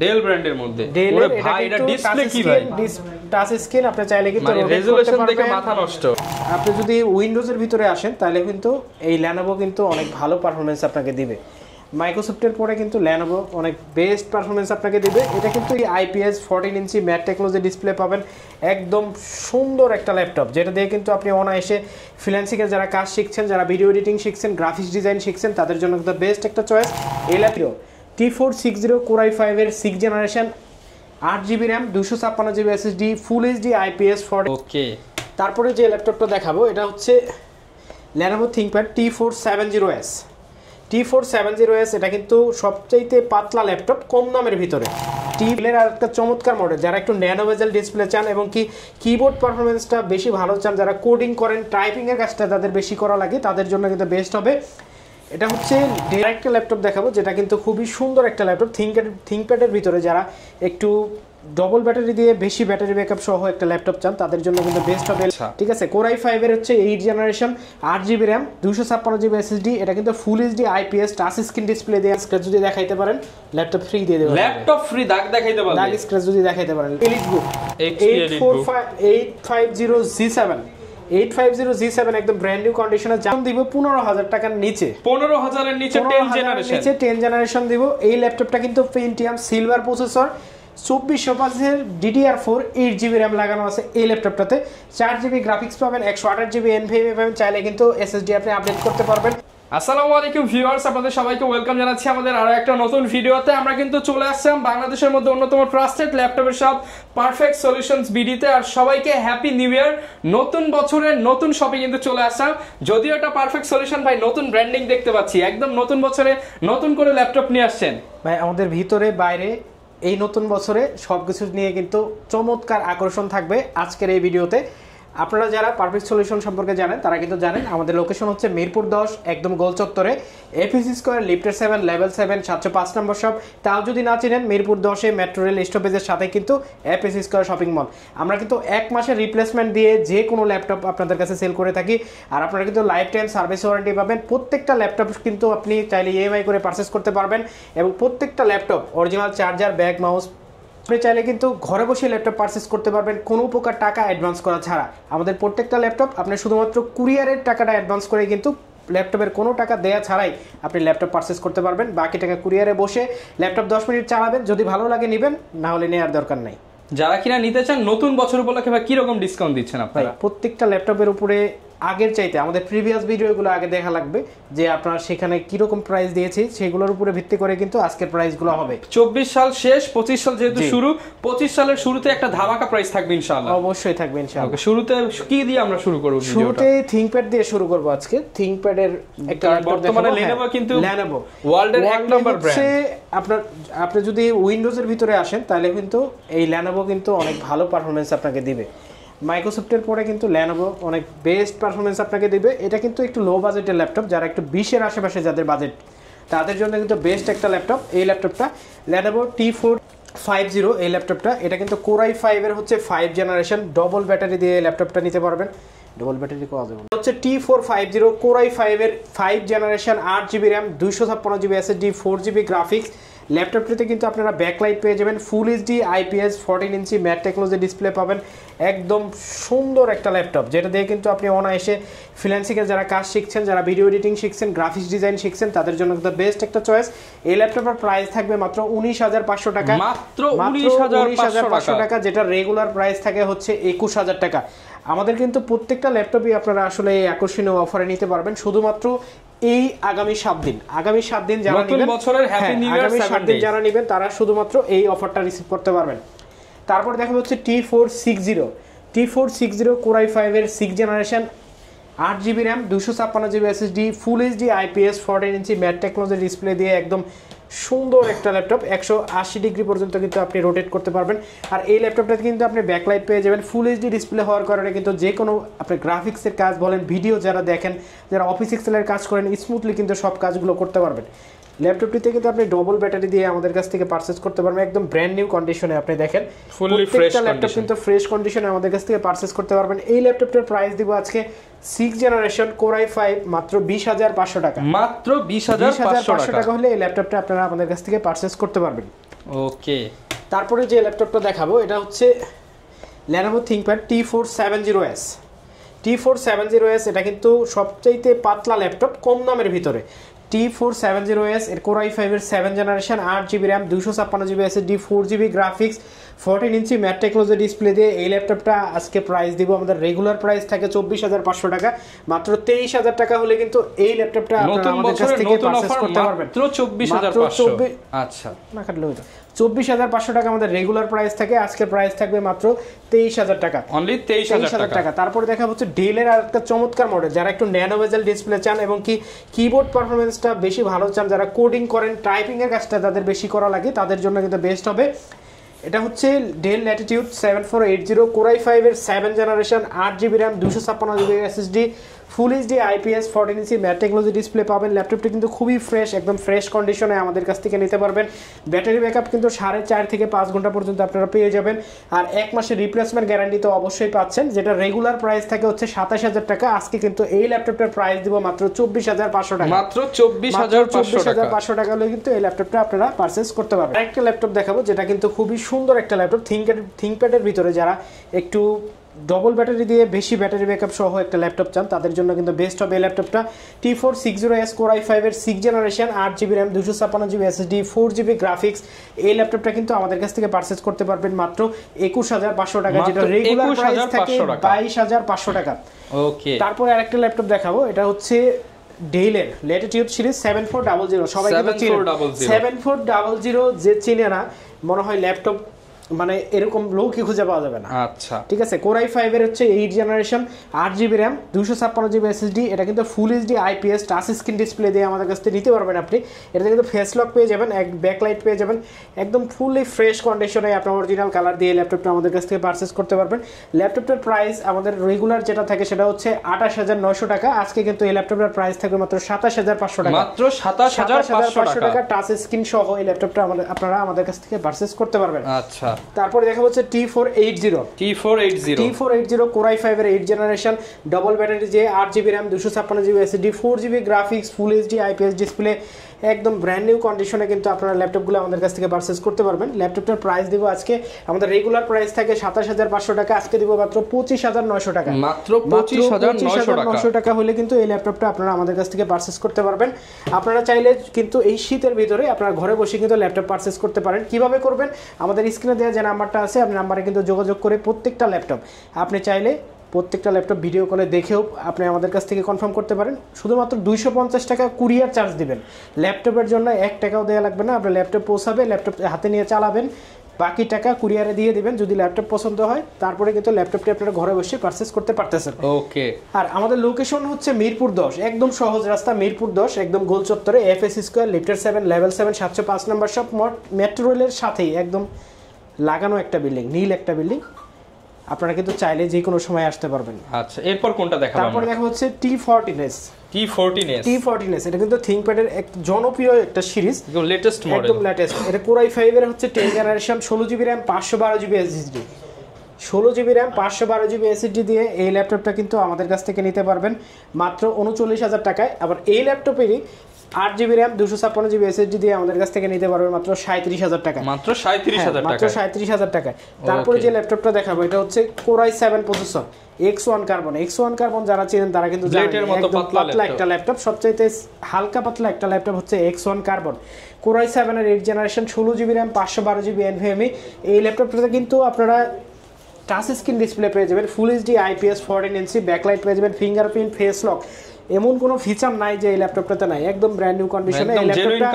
Del ব্র্যান্ডের মধ্যে। ওরে ভাই এটা ডিসপ্লে কি ভাই? টাচ স্ক্রিন, আপনি চাইলে কিন্তু রেজোলিউশন দেখে মাথা নষ্ট। আপনি যদি উইন্ডোজের ভিতরে আসেন তাহলে কিন্তু এই Lenovo কিন্তু অনেক ভালো পারফরম্যান্স আপনাকে দিবে। মাইক্রোসফটের পরে কিন্তু Lenovo অনেক বেস্ট পারফরম্যান্স আপনাকে দিবে। এটা কিন্তু এই IPS 14 inch matte technology display পাবেন, একদম সুন্দর একটা ল্যাপটপ যেটা দিয়ে কিন্তু আপনি অনায়াসে ফ্রিল্যান্সিংয়ের যারা কাজ শিখছেন, যারা ভিডিও এডিটিং শিখছেন, গ্রাফিক্স ডিজাইন শিখছেন, তাদের জন্য কিন্তু বেস্ট একটা চয়েস এই ল্যাপটপ। T460 Core i5 এর 6th generation, 8GB RAM, 256GB SSD, ফুল এইচডি IPS 14। ওকে, তারপরে যে ল্যাপটপটা দেখাবো এটা হচ্ছে Lenovo ThinkPad T470S। T470S এটা কিন্তু সবচাইতে পাতলা ল্যাপটপ কম দামের ভিতরে। টিএর আর একটা চমৎকার মডেল, যারা একটু ন্যানো বেজেল ডিসপ্লে চান এবং কি কিবোর্ড পারফরমেন্সটা বেশি ভালো চান, যারা কোডিং করেন, টাইপিংয়ের কাজটা তাদের বেশি করা লাগে, তাদের জন্য কিন্তু বেস্ট হবে। এটা হচ্ছে ডাইরেক্ট ল্যাপটপ দেখাবো যেটা কিন্তু খুবই সুন্দর একটা ল্যাপটপ। থিঙ্কপ্যাডের ভিতরে যারা একটু ডবল ব্যাটারি দিয়ে বেশি ব্যাটারি ব্যাকআপ সহ একটা ল্যাপটপ চান তাদের জন্য কিন্তু বেস্ট হবে। ঠিক আছে, Core i5 এর হচ্ছে 8th generation, 8GB RAM, 256GB SSD। এটা কিন্তু ফুল HD IPS touch screen display দিয়ে স্ক্র্যাচ যদি দেখাইতে পারেন ল্যাপটপ ফ্রি দিয়ে দেবেন। ল্যাপটপ ফ্রি দাগ দেখাইতে পারবেন, দাগ স্ক্র্যাচ যদি দেখাইতে পারেন। EliteBook 850G7 একদম ব্র্যান্ড নিউ কন্ডিশনে দাম দিব 15,000 টাকার নিচে। 15,000 এর নিচে 10 জেনারেশন দিব। এই ল্যাপটপটা কিন্তু Pentium silver processor, 2405 DDR4 8GB RAM লাগানো আছে এই ল্যাপটপটাতে। 4GB গ্রাফিক্স পাবেন, 128GB NVMe পাবেন, চাইলে কিন্তু SSD আপনি আপডেট করতে পারবেন। আসসালামু আলাইকুম ভিউয়ার্স, আপনাদের সবাইকে ওয়েলকাম জানাচ্ছি আমাদের আরো একটা নতুন ভিডিওতে। আমরা কিন্তু চলে আসলাম বাংলাদেশের মধ্যে অন্যতম ট্রাস্টেড ল্যাপটপের শপ পারফেক্ট সলিউশনস বিডিতে। আর সবাইকে হ্যাপি নিউ ইয়ার, নতুন বছরের নতুন শপে কিন্তু চলে আসলাম। যদিও এটা পারফেক্ট সলিউশন ভাই নতুন ব্র্যান্ডিং দেখতে পাচ্ছি, একদম নতুন বছরে নতুন করে ল্যাপটপ নিয়ে আসছেন ভাই। আমাদের ভিতরে বাইরে এই নতুন বছরে সবকিছু নিয়ে কিন্তু চমৎকার আকর্ষণ থাকবে আজকের এই ভিডিওতে। আপনারা যারা পারফেক্ট সলিউশন সম্পর্কে জানেন তারা কিন্তু জানেন আমাদের লোকেশন হচ্ছে মিরপুর 10 একদম গোল চত্বরে, এপিসি স্কয়ার, লিফটের 7, লেভেল 7, 705 নম্বর শপ। তাও যদি না চিনেন মিরপুর 10-এ মেট্রো রেল স্টপেজের সাথে কিন্তু এপিসি স্কয়ার শপিং মল। আমরা কিন্তু 1 মাসের রিপ্লেসমেন্ট দিয়ে যে কোনো ল্যাপটপ আপনাদের কাছে সেল করে থাকি। আর আপনারা কিন্তু লাইফ টাইম সার্ভিস ওয়ারেন্টি পাবেন। প্রত্যেকটা ল্যাপটপ কিন্তু আপনি চাইলে ইএমআই করে পারচেস করতে পারবেন এবং প্রত্যেকটা laptop original charger, bag, mouse আপনি চাইলে কিন্তু ঘরে বসে ল্যাপটপ পারচেস করতে পারবেন কোনো প্রকার টাকা অ্যাডভান্স করা ছাড়া। আমাদের প্রত্যেকটা ল্যাপটপ আপনি শুধুমাত্র কুরিয়ারের টাকাটা অ্যাডভান্স করে কিন্তু ল্যাপটপের কোনো টাকা দেয়া ছাড়াই আপনি ল্যাপটপ পারচেস করতে পারবেন। বাকি টাকা কুরিয়ারে বসে ল্যাপটপ 10 মিনিট চালাবেন, যদি ভালো লাগে নেবেন, না হলে নেওয়ার দরকার নাই। যারা কিনা নিতে চান নতুন বছর উপলক্ষে ভাই কিরকম ডিসকাউন্ট দিচ্ছেন আপনারা? প্রত্যেকটা ল্যাপটপের উপরে আগের চাইতে আমাদের প্রিভিয়াস ভিডিওগুলো আগে দেখা লাগবে যে আপনারা সেখানে কিরকম প্রাইস দিয়েছি, সেগুলোর উপরে ভিত্তি করে কিন্তু আজকের প্রাইসগুলো হবে। 24 সাল শেষ, 25 সাল যেহেতু শুরু, 25 সালের শুরুতে একটা ধামাকা প্রাইস থাকবে ইনশাআল্লাহ। অবশ্যই থাকবে ইনশাআল্লাহ। শুরুতে কি দিয়ে আমরা শুরু করব ভিডিওটা? শুরুতে থিংকপ্যাড দিয়ে শুরু করব আজকে। থিংকপ্যাডের একটা বর্তমানে Lenovo কিন্তু Lenovo ওয়ার্ল্ডের এক নাম্বার ব্র্যান্ড। আপনি যদি উইন্ডোজের ভিতরে আসেন তাহলে কিন্তু এই Lenovo কিন্তু অনেক ভালো পারফরম্যান্স আপনাকে দিবে। মাইক্রোসফটের পরে কিন্তু Lenovo অনেক বেস্ট পারফরমেন্স আপনাকে দিবে। এটা কিন্তু একটু লো বাজেটের ল্যাপটপ, যারা একটু 20-এর আশেপাশে যাদের বাজেট তাদের জন্য কিন্তু বেস্ট একটা ল্যাপটপ এই ল্যাপটপটা। Lenovo T450 এই ল্যাপটপটা, এটা কিন্তু Core i5 এর হচ্ছে 5 জেনারেশন, ডবল ব্যাটারি দিয়ে এই ল্যাপটপটা নিতে পারবেন। ডবল ব্যাটারি পাওয়া যাবে হচ্ছে T450 Core i5 এর 5 generation, 8GB RAM, 256GB SSD, 4GB graphics. ল্যাপটপটিতে কিন্তু আপনারা ব্যাকলাইট পেয়ে যাবেন, full HD IPS 14 inch matte technology display পাবেন, একদম সুন্দর একটা ল্যাপটপ যেটা দিয়ে কিন্তু আপনি অনায়াসে ফ্রিল্যান্সিংয়ের যারা কাজ শিখছেন, যারা ভিডিও এডিটিং শিখছেন, গ্রাফিক্স ডিজাইন শিখছেন, তাদের জন্য কিন্তু বেস্ট একটা চয়েস। এই ল্যাপটপের প্রাইস থাকবে মাত্র 19,500 টাকা, মাত্র 19,500 টাকা, যেটা রেগুলার প্রাইস থাকে হচ্ছে 21,000 টাকা। আমাদের কিন্তু প্রত্যেকটা ল্যাপটপই আপনারা আসলে এই আকর্ষণীয় অফারে নিতে পারবেন শুধুমাত্র এই আগামী 7 দিন। আগামী 7 দিন যারা নতুন বছরের হ্যাপি নিউ ইয়ার 7 দিন যারা নেবেন তারা শুধুমাত্র এই অফারটা রিসিভ করতে পারবেন। তারপর দেখা হচ্ছে T460 Core i5 এর 6th generation, 8GB RAM, 256GB SSD, ফুল HD IPS 14 inch matte technology display দিয়ে একদম সুন্দর একটা ল্যাপটপ। 180 ডিগ্রি পর্যন্ত কিন্তু আপনি রোটেট করতে পারবেন। আর এই ল্যাপটপটাতে কিন্তু আপনি ব্যাকলাইট পেয়ে যাবেন। ফুল এইচডি ডিসপ্লে হওয়ার কারণে কিন্তু যে কোনো আপনি গ্রাফিক্সের কাজ বলেন, ভিডিও যারা দেখেন, যারা অফিস এক্সেলের কাজ করেন, স্মুথলি কিন্তু সব কাজগুলো করতে পারবেন। ল্যাপটপটিতে কিন্তু আপনি ডবল ব্যাটারি দিয়ে আমাদের কাছ থেকে পারচেজ করতে পারবেন, একদম ব্র্যান্ড নিউ কন্ডিশনে। আপনি দেখেন ফুললি ফ্রেশ ল্যাপটপ কিন্তু ফ্রেশ কন্ডিশনে আমাদের কাছ থেকে পারচেজ করতে পারবেন। এই ল্যাপটপটার প্রাইস দিব আজকে 6 জেনারেশন Core i5 মাত্র 20,500 টাকা। মাত্র 20,500 টাকা হলে এই ল্যাপটপটা আপনারা আমাদের কাছ থেকে পারচেজ করতে পারবেন। ওকে, তারপরে যে ল্যাপটপটা দেখাবো এটা হচ্ছে Lenovo ThinkPad T470S। T470S এটা কিন্তু সবচাইতে পাতলা ল্যাপটপ কম দামের ভিতরে। T470S এর Core i5 এর 7 generation, 8GB RAM, 256GB SSD, 4GB graphics, 14 inch matte technology display দিয়ে এই ল্যাপটপটা আজকে প্রাইস দিব। আমাদের রেগুলার প্রাইস থাকে 24,500 টাকা, মাত্র 23,000 টাকা হলে কিন্তু এই ল্যাপটপটা আপনারা আমাদের কাছ থেকে পারচেজ করতে পারবেন। মাত্র 24,500। আচ্ছা, না কাটলে হইতো 24,500 টাকা আমাদের রেগুলার প্রাইস থাকে, আজকের প্রাইস থাকবে মাত্র 23,000 টাকা, অনলি 23,000 টাকা। তারপরে দেখা হচ্ছে ডেলের আর একটা চমৎকার মডেল, যারা একটু ন্যানো বেজেল ডিসপ্লে চান এবং কি কিবোর্ড পারফরম্যান্সটা বেশি ভালো চান, যারা কোডিং করেন, টাইপিং এর কাজটা যাদের বেশি করা লাগে তাদের জন্য কিন্তু বেস্ট হবে। এটা হচ্ছে ডেল ল্যাটিটিউড 7480 Core i5 এর 7 generation, 8GB RAM, 256GB SSD, ফুল HD IPS 14 inch matte technology display পাবেন। ল্যাপটপটি কিন্তু খুবই ফ্রেশ, একদম ফ্রেশ কন্ডিশনে আমাদের কাছ থেকে নিতে পারবেন। ব্যাটারি ব্যাকআপ কিন্তু 4.5 থেকে 5 ঘন্টা পর্যন্ত আপনারা পেয়ে যাবেন। আর 1 মাসের রিপ্লেসমেন্ট গ্যারান্টি তো অবশ্যই পাচ্ছেন, যেটা রেগুলার প্রাইস থাকে হচ্ছে 27,000 টাকা। আজকে কিন্তু এই ল্যাপটপটার প্রাইস দিব মাত্র 24,500 টাকা, মাত্র 24,500 টাকা হলে কিন্তু এই ল্যাপটপটা আপনারা পারচেজ করতে পারবেন। আরেকটা ল্যাপটপ দেখাবো যেটা কিন্তু খুবই সুন্দর একটা ল্যাপটপ, থিংকপ্যাডের ভিতরে যারা একটু ডবল ব্যাটারি দিয়ে বেশি ব্যাটারি ব্যাকআপ সহ একটা ল্যাপটপ চান তাদের জন্য কিন্তু বেস্ট হবে এই ল্যাপটপটা। T460S Core i5 এর 6 generation, 8GB RAM, 256GB SSD, 4GB graphics. এই ল্যাপটপটা কিন্তু আমাদের কাছ থেকে পারচেজ করতে পারবেন মাত্র 21,500 টাকা, যেটা রেগুলার প্রাইস থাকে 22,500 টাকা। ওকে, তারপরে আরেকটা ল্যাপটপ দেখাবো, এটা হচ্ছে ডেলের ল্যাটিটিউড সিরিজ 7400। সবাই কিন্তু 7400 যে চিনে না মনে হয় ল্যাপটপ মানে এরকম লোকই খুঁজে পাওয়া যাবে না। আচ্ছা, ঠিক আছে। Core i5 এর হচ্ছে 8 generation, 8GB RAM, 256GB SSD। এটা কিন্তু ফুল HD IPS touch screen display দিয়ে আমাদের কাছ থেকে নিতে পারবেন আপনি। এটাতে কিন্তু ফেস লক পেয়ে যাবেন, এক ব্যাকলাইট পেয়ে যাবেন, একদম ফুললি ফ্রেশ কন্ডিশনে আপনার অরিজিনাল কালার দিয়ে ল্যাপটপটা আমাদের কাছ থেকে পারচেজ করতে পারবেন। ল্যাপটপটার প্রাইস আমাদের রেগুলার যেটা থাকে সেটা হচ্ছে 28,900 টাকা। আজকে কিন্তু এই ল্যাপটপটার প্রাইস থাকবে মাত্র 27,500 টাকা, মাত্র 27,500 টাকা। টাচ স্ক্রিন সহ এই ল্যাপটপটা আপনারা আমাদের কাছ থেকে পারচেজ করতে পারবেন। আচ্ছা, তারপরে দেখা হচ্ছে T480 Core i5 এর 8 জেনারেশন, ডবল ব্যাটারি যে 8GB RAM, 256GB SSD, 4GB graphics, ফুল এইচডি IPS ডিসপ্লে, একদম ব্র্যান্ড নিউ কন্ডিশনে কিন্তু আপনারা ল্যাপটপগুলো আমাদের কাছ থেকে পারচেজ করতে পারবেন। ল্যাপটপটার প্রাইস দিব আজকে, আমাদের রেগুলার প্রাইস থাকে 27,500 টাকা, আজকে দিব মাত্র 25,900 টাকা, মাত্র 25,900 টাকা হলে কিন্তু এই ল্যাপটপটা আপনারা আমাদের কাছ থেকে পারচেজ করতে পারবেন। আপনারা চাইলে কিন্তু এই শীতের ভিতরে আপনারা ঘরে বসে কিন্তু ল্যাপটপ পারচেজ করতে পারেন। কিভাবে করবেন? আমাদের স্ক্রিনে দেওয়া যে নাম্বারটা আছে আপনি নাম্বারে কিন্তু যোগাযোগ করে প্রত্যেকটা ল্যাপটপ আপনি চাইলে প্রত্যেকটা ল্যাপটপ ভিডিও কলে দেখেও আপনি আমাদের কাছ থেকে কনফার্ম করতে পারেন। শুধুমাত্র 250 টাকা কুরিয়ার চার্জ দিবেন, ল্যাপটপের জন্য 1 টাকাও দেওয়া লাগবে না। আপনার ল্যাপটপ পৌঁছাবে, ল্যাপটপ হাতে নিয়ে চালাবেন, বাকি টাকা কুরিয়ারে দিয়ে দিবেন। যদি ল্যাপটপ পছন্দ হয় তারপরে কিন্তু ল্যাপটপটি আপনারা ঘরে বসে পারচেজ করতে পারতেছেন। ওকে, আর আমাদের লোকেশন হচ্ছে মিরপুর 10, একদম সহজ রাস্তা, মিরপুর 10 একদম গোল চত্বরে, FS স্কয়ার, লিফটের 7, লেভেল 7, 705 নম্বর শপ, মেট্রো রেলের সাথেই একদম লাগানো একটা বিল্ডিং, নীল একটা বিল্ডিং। আপনারা কিন্তু চাইলে যে কোনো সময় আসতে পারবেন। আচ্ছা, এরপর কোনটা দেখাবো? তারপর দেখা হচ্ছে T14S। এটা কিন্তু থিংকপ্যাডের এক জনপ্রিয় একটা সিরিজ, একদম লেটেস্ট মডেল, একদম লেটেস্ট। এটা Core i5 এর হচ্ছে 10 generation, 16GB RAM, 512GB SSD, 16GB RAM, 512GB SSD দিয়ে এই ল্যাপটপটা কিন্তু আমাদের কাছ থেকে নিতে পারবেন মাত্র 39,000 টাকায়। আবার এই ল্যাপটপেরই 8GB RAM, 256GB SSD দিয়ে আমাদের কাছ থেকে নিতে পারবেন মাত্র 37,000 টাকা, মাত্র 37,000 টাকা, মাত্র 37,000 টাকায়। তারপরে যে ল্যাপটপটা দেখাবো এটা হচ্ছে Core i7 processor, X1 carbon. যারা চেনেন তারা কিন্তু জানেন, একদম পাতলা একটা ল্যাপটপ, সবচাইতে হালকা পাতলা একটা ল্যাপটপ হচ্ছে X1 কার্বন। Core i7 এর 8 generation, 16GB RAM, 512GB NVMe। এই ল্যাপটপটাতে কিন্তু আপনারা টাচ স্ক্রিন ডিসপ্লে পেয়ে যাবেন, ফুল এইচডি IPS 14 ইঞ্চি, ব্যাকলাইট পেয়ে যাবেন, ফিঙ্গারপ্রিন্ট, ফেস লক। এমন কোনো ফিচার নাই যে এই ল্যাপটপটাতে নাই, একদম ব্র্যান্ড নিউ কন্ডিশনে। এই ল্যাপটপটা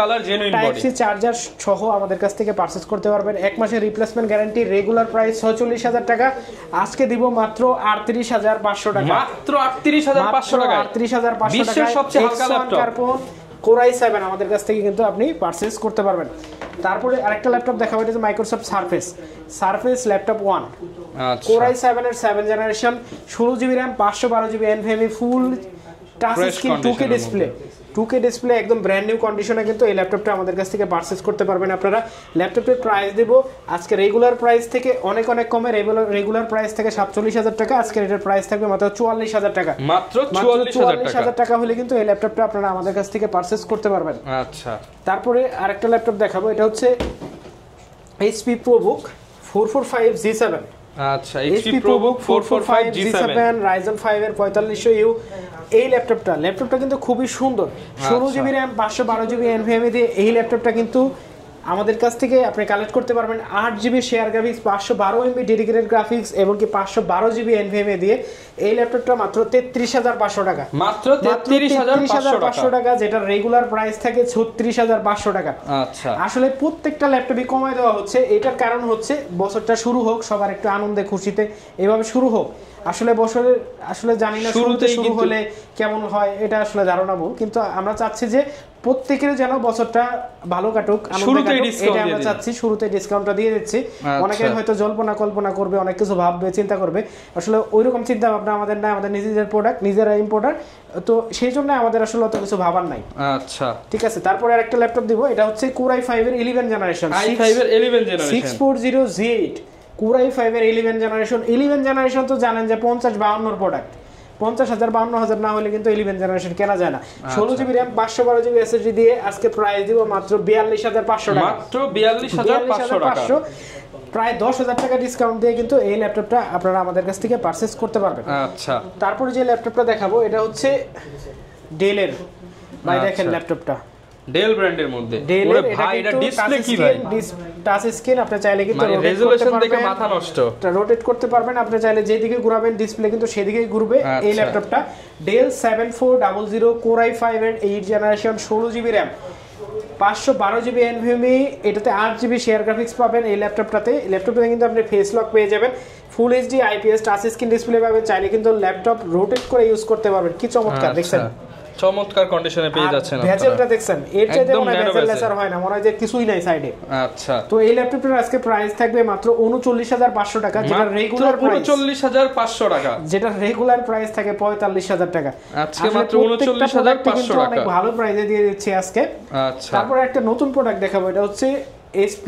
টাইপ সি চার্জার সহ আমাদের কাছ থেকে পারচেজ করতে পারবেন। 1 মাসের রিপ্লেসমেন্ট গ্যারান্টি, রেগুলার প্রাইস 46,000 টাকা, আজকে দিব মাত্র 38,500 টাকা, মাত্র 38,500 টাকা, 38,500 টাকা। বিশ্বের সবচেয়ে হালকা ল্যাপটপ Core i7 আমাদের কাছ থেকে কিন্তু আপনি পারচেজ করতে পারবেন। তারপরে আরেকটা ল্যাপটপ দেখাবো, এটা হচ্ছে মাইক্রোসফট সারফেস ল্যাপটপ 1। আচ্ছা, Core i7 এর 7 generation, 16GB RAM, 512GB NVMe, ফুল touch screen 2K display, 2K display একদম ব্র্যান্ড নিউ কন্ডিশনে কিন্তু এই ল্যাপটপটা আমাদের কাছ থেকে পারচেজ করতে পারবেন আপনারা। ল্যাপটপের প্রাইস দেব আজকে রেগুলার প্রাইস থেকে অনেক কমে, রেগুলার প্রাইস থেকে 47,000 টাকা, আজকে এটার প্রাইস থাকবে মাত্র 44,000 টাকা। মাত্র 44,000 টাকা হলে কিন্তু এই ল্যাপটপটা আপনারা আমাদের কাছ থেকে পারচেজ করতে পারবেন। আচ্ছা, তারপরে আরেকটা ল্যাপটপ দেখাবো, এটা হচ্ছে HP ProBook 445G7। আচ্ছা, HP ProBook 445G7 Ryzen 5 এর 4500U। এই ল্যাপটপটা কিন্তু খুবই সুন্দর। 16GB RAM 512GB NVMe দিয়ে এই ল্যাপটপটা কিন্তু আমাদের কাছ থেকে আপনি কালেক্ট করতে পারবেন। 8GB share graphics, 512MB dedicated graphics এবং কি 512GB NVMe দিয়ে এই ল্যাপটপটা মাত্র 33,500 টাকা। মাত্র 33,500 টাকা, যেটা রেগুলার প্রাইস থাকে 36,500 টাকা। আচ্ছা, আসলে প্রত্যেকটা ল্যাপটপই কমায় দেওয়া হচ্ছে, এটার কারণ হচ্ছে বছরটা শুরু হোক, সবার একটু আনন্দে খুশিতে এভাবে শুরু হোক। আসলে বছরের জানি না শুরুতে শুরু হলে কেমন হয়, এটা আসলে ধারণা ভুল, কিন্তু আমরা চাচ্ছি যে প্রত্যেকের যেন বছরটা ভালো কাটুক, এটা আমরা চাচ্ছি। শুরুতে ডিসকাউন্টটা দিয়ে দিচ্ছি। অনেকে হয়তো কল্পনা করবে, অনেক কিছু ভাববে, চিন্তা করবে, আসলে ওইরকম চিন্তা ভাবনা আমাদের নাই। আমাদের নিজেদের প্রোডাক্ট, নিজেরা ইম্পোর্টার, তো সেই জন্য আমাদের আসলে অত কিছু ভাবার নাই। আচ্ছা, ঠিক আছে। তারপরে আরেকটা ল্যাপটপ দিব, এটা হচ্ছে Core i5 এর 11 জেনারেশন, i5 এর 11 জেনারেশন 640Z8 Core i5 এর 11 জেনারেশন। তো জানেন যে 50-52 প্রোডাক্ট, 50,000-52,000 না হলে কিন্তু 11 জেনারেশন কেনা যায় না। 16GB RAM 512GB SSD দিয়ে আজকে প্রাইস দিব মাত্র 42,500 টাকা। মাত্র 42,500 টাকা, প্রায় 10,000 টাকা ডিসকাউন্ট দিয়ে কিন্তু এই ল্যাপটপটা আপনারা আমাদের কাছ থেকে পারচেজ করতে পারবেন। আচ্ছা, তারপরে যে ল্যাপটপটা দেখাবো এটা হচ্ছে ডেলের। ভাই দেখেন ল্যাপটপটা ডেল ব্র্যান্ডের মধ্যে। ওরে ভাই, এটা ডিসপ্লে কি ভাই? টাচ স্ক্রিন, আপনি চাইলে কিন্তু রেজোলিউশন দেখে মাথা নষ্ট, রোটেট করতে পারবেন। আপনি চাইলে যেদিকে ঘোরাবেন ডিসপ্লে কিন্তু সেদিকেই ঘুরবে। এই ল্যাপটপটা ডেল 7400 Core i5 এর 8 generation, 16GB RAM 512GB NVMe, এটাতে 8GB শেয়ার গ্রাফিক্স পাবেন। এই ল্যাপটপটাতে কিন্তু আপনি ফেস লক পেয়ে যাবেন, full HD IPS touch screen display পাবেন। চাইলে কিন্তু ল্যাপটপ রোটেট করে ইউজ করতে পারবেন। কি চমৎকার, দেখছেন? চমৎকার কন্ডিশনে পেয়ে যাচ্ছেন আপনারা। ভেজেলটা দেখছেন, এর চাইতে মনে হয় ভেজেল লেসার হয় না, মনে হয় যে কিছুই নাই সাইডে। আচ্ছা, তো এই ল্যাপটপটার আজকে প্রাইস থাকবে মাত্র 39,500 টাকা, যেটা রেগুলার প্রাইস 39,500 টাকা, যেটা রেগুলার প্রাইস থাকে 45,000 টাকা। আজকে মাত্র 39,500 টাকা, অনেক ভালো প্রাইসে দিয়ে দিচ্ছি আজকে। আচ্ছা, তারপর একটা নতুন প্রোডাক্ট দেখাবো, এটা হচ্ছে HP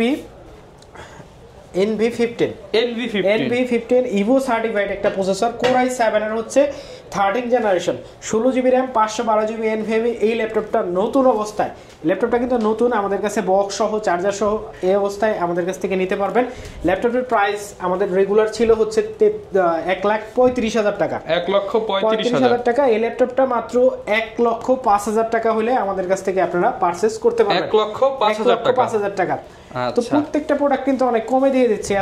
NV15 Evo সার্টিফাইড একটা প্রসেসর, Core i7 এর হচ্ছে 13 generation, 16GB RAM 512GB NVMe। এই ল্যাপটপটা নতুন অবস্থায়, ল্যাপটপটা কিন্তু নতুন, আমাদের কাছে বক্স সহ চার্জার সহ এই অবস্থায় আমাদের কাছ থেকে নিতে পারবেন। ল্যাপটপের প্রাইস আমাদের রেগুলার ছিল হচ্ছে 1,35,000 টাকা, 1,35,000 টাকা। এই ল্যাপটপটা মাত্র 1,05,000 টাকা হলে আমাদের কাছ থেকে আপনারা পারচেজ করতে পারবেন, 1,05,000 টাকা। তো প্রত্যেকটা প্রোডাক্ট কিন্তু অনেক কমে দিয়ে দিচ্ছে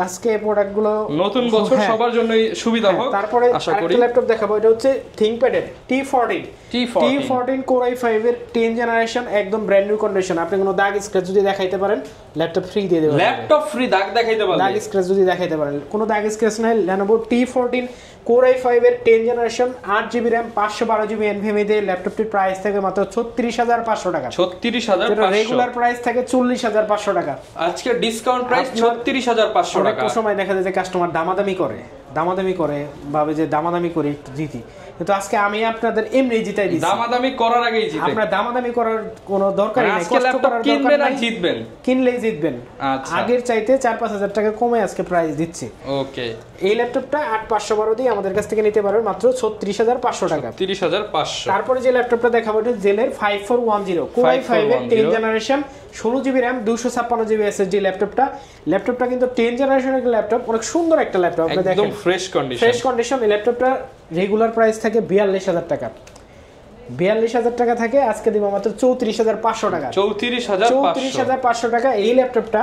আজকে প্রোডাক্টগুলো, নতুন বছর সবার জন্যই সুবিধা হোক। তারপরে আরেকটা ল্যাপটপ দেখাবো, এটা হচ্ছে ThinkPad এর T14 Core i5 এর 10 জেনারেশন, একদম ব্র্যান্ড নিউ কন্ডিশন। আপনি কোনো দাগ স্ক্র্যাচ যদি দেখাইতে পারেন, ল্যাপটপ ফ্রি দিয়ে দেব। ল্যাপটপ ফ্রি, দাগ দেখাইতে পারেন, দাগ স্ক্র্যাচ যদি দেখাইতে পারেন, কোনো দাগ স্ক্র্যাচ নাই। Lenovo T14 Core i5 এর 10 generation, 8GB RAM 512GB NVMe দিয়ে ল্যাপটপটির প্রাইস থাকে মাত্র 36,500 টাকা। 36,500, রেগুলার প্রাইস থাকে 40,500 টাকা, আজকে ডিসকাউন্ট প্রাইস 36,500 টাকা। অনেক সময় দেখা যায় যে কাস্টমার দামাদামি করে ভাবে যে দামাদামি করে একটু জিতি, কিন্তু আজকে আমি আপনাদের এমনি জিতাই দিচ্ছি। দামাদামি করার আগেই জিতে, আপনারা দামাদামি করার কোনো দরকার নেই, কষ্ট করার দরকার নাই, জিতবেন, কিনলেই জিতবেন। আগের চাইতে 4-5,000 টাকা কমে আজকে প্রাইস দিচ্ছি। ওকে, এই ল্যাপটপটা 8,512 দিয়ে আমাদের কাছ থেকে নিতে পারবেন মাত্র 36,500 টাকা। 36,500। তারপরে যে ল্যাপটপটা দেখাবো এটা জেলের 5410 Core i5 এর 10 generation, 16GB RAM 256GB SSD। ল্যাপটপটা কিন্তু 10 জেনারেশনের ল্যাপটপ, অনেক সুন্দর একটা ল্যাপটপ। আপনি দেখেন, একদম ফ্রেশ কন্ডিশন। এই ল্যাপটপটা রেগুলার প্রাইস থাকে 42,000 টাকা, 42,000 টাকা থাকে, আজকে দিব মাত্র 34,500 টাকা। 34,500 টাকা। এই ল্যাপটপটা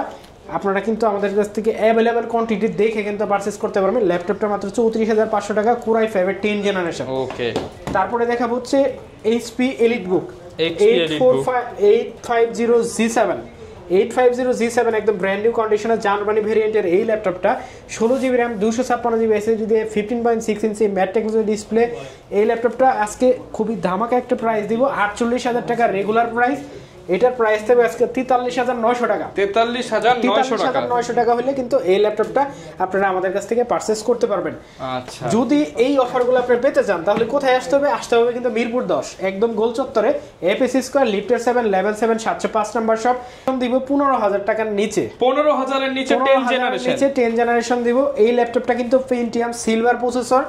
আপনারা কিন্তু আমাদের কাছ থেকে অ্যাভেলেবল কোয়ান্টিটি দেখে কিন্তু পারচেজ করতে পারবেন। ল্যাপটপটা মাত্র 34,500 টাকা, Core i5 এর 10 জেনারেশন। ওকে, তারপরে দেখাবো হচ্ছে HP EliteBook 850G7 একদম ব্র্যান্ড নিউ কন্ডিশনের জার্মানি ভেরিয়েন্টের এই ল্যাপটপটা, 16GB RAM 256GB SSD দিয়ে 15.6 ইঞ্চি ম্যাট টেকনোলজি ডিসপ্লে। এই ল্যাপটপটা আজকে খুবই ধামাকা একটা প্রাইস দিব, 48,000 টাকা রেগুলার প্রাইস। এটার প্রাইস থাকবে আজকে 43900 টাকা। 43900 টাকা হলে কিন্তু এই ল্যাপটপটা আপনারা আমাদের কাছ থেকে পারচেজ করতে পারবেন। আচ্ছা, যদি এই অফারগুলো আপনি পেতে চান তাহলে কোথায় আসতে হবে? আসতে হবে কিন্তু মিরপুর 10 একদম গোল চত্বরে, এপিসি স্কয়ার, লিফটের 7, লেভেল 7, 705 নাম্বার শপ। দিব 15000 টাকার নিচে, 15000 এর নিচে 10 জেনারেশন, 10 জেনারেশন দিব। এই ল্যাপটপটা কিন্তু Pentium silver processor,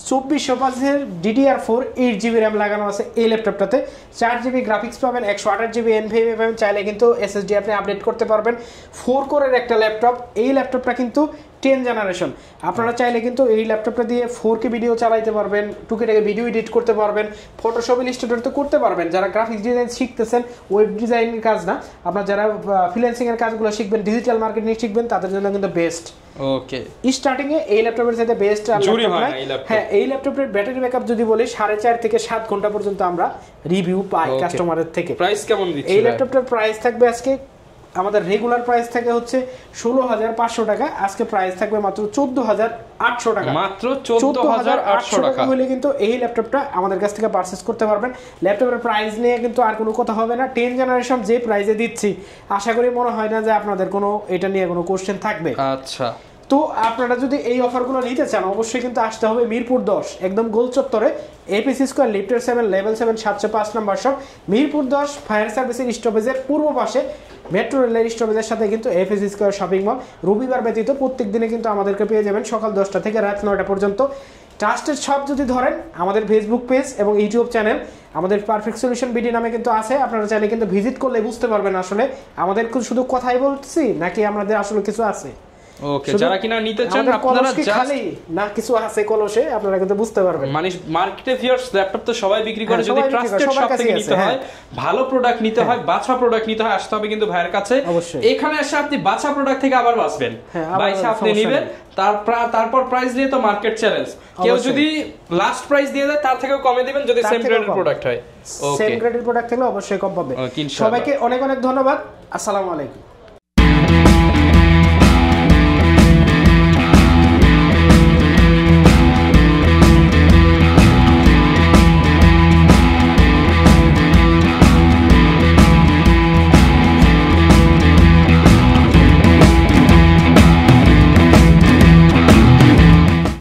2400 DDR4 8GB RAM লাগানো আছে এই ল্যাপটপটাতে। 4GB গ্রাফিক্স পাবেন, 128GB NVMe পাবেন। চাইলে কিন্তু SSD আপনি আপডেট করতে পারবেন। 4 কোরের একটা ল্যাপটপ। এই ল্যাপটপটা কিন্তু 10 জেনারেশন। আপনারা চাইলে কিন্তু এই ল্যাপটপটা দিয়ে 4K ভিডিও চালাইতে পারবেন, 2K থেকে ভিডিও এডিট করতে পারবেন, ফটোশপ ইলাস্ট্রেটর তো করতে পারবেন। যারা গ্রাফিক্স ডিজাইন শিখতেছেন, ওয়েব ডিজাইনের কাজ না, আপনারা যারা ফ্রিল্যান্সিং এর কাজগুলো শিখবেন, ডিজিটাল মার্কেটিং শিখবেন, তাদের জন্য কিন্তু বেস্ট। ওকে, স্টার্টিং এ এই ল্যাপটপের সাথে বেস্ট হ্যাঁ, এই ল্যাপটপের ব্যাটারি ব্যাকআপ যদি বলি 4.5 থেকে 7 ঘন্টা পর্যন্ত আমরা রিভিউ পাই কাস্টমারের থেকে। প্রাইস কেমন দিচ্ছেন? এই ল্যাপটপটার প্রাইস থাকবে আজকে, আমাদের রেগুলার প্রাইস থাকে হচ্ছে 16500 টাকা, আজকে প্রাইস থাকবে মাত্র 14800 টাকা। মাত্র 14800 টাকা হলে কিন্তু এই ল্যাপটপটা আমাদের কাছ থেকে পারচেজ করতে পারবেন। ল্যাপটপের প্রাইস নিয়ে কিন্তু আর কোনো কথা হবে না। 10 জেনারেশন যে প্রাইসে দিচ্ছি, আশা করি মনে হয় না যে আপনাদের কোনো এটা নিয়ে কোনো কোশ্চেন থাকবে। আচ্ছা, তো আপনারা যদি এই অফারগুলো নিতে চান অবশ্যই কিন্তু আসতে হবে মিরপুর 10 একদম গোল চত্বরে, এপিসি স্কয়ার, লিফটের 7, level 7, 705 number shop, Mirpur 10 fire সার্ভিসের স্টপেজের পূর্ব পাশে মেট্রো রেলের স্টপেজের সাথে কিন্তু এপিসি স্কয়ার শপিং মল। রবিবার ব্যতীত প্রত্যেক দিনে কিন্তু আমাদেরকে পেয়ে যাবেন সকাল 10টা থেকে রাত 9টা পর্যন্ত। ট্রাস্টেড শপ যদি ধরেন, আমাদের ফেসবুক পেজ এবং ইউটিউব চ্যানেল আমাদের পারফেক্ট সলিউশন বিডি নামে কিন্তু আছে। আপনারা চাইলে কিন্তু ভিজিট করলে বুঝতে পারবেন আসলে আমাদের শুধু কথাই বলছি নাকি আমাদের আসলে কিছু আছে। ওকে, যারা কিনা নিতে চান আপনারা খালি না কিছু আছে কলসে, আপনারা কিন্তু বুঝতে পারবেন। মানে মার্কেটে ভিউয়ার্স ল্যাপটপ তো সবাই বিক্রি করে, যদি ট্রাস্টেড শপ থেকে নিতে হয়, ভালো প্রোডাক্ট নিতে হয়, বাছা প্রোডাক্ট নিতে হয়, আসতে হবে কিন্তু ভাইয়ের কাছে। এখানে এসে আপনি বাছা প্রোডাক্ট থেকে আবার বাঁচবেন, বাইসা আপনি নেবেন, তারপর প্রাইস দিয়ে তো মার্কেট চ্যালেঞ্জ। কেউ যদি লাস্ট প্রাইস দিয়ে দেয় তার থেকেও কমে দিবেন যদি সেম গ্রেডের প্রোডাক্ট হয়। সেম গ্রেডের প্রোডাক্ট থাকলে অবশ্যই কম পাবে। সবাইকে অনেক অনেক ধন্যবাদ। আসসালামু আলাইকুম।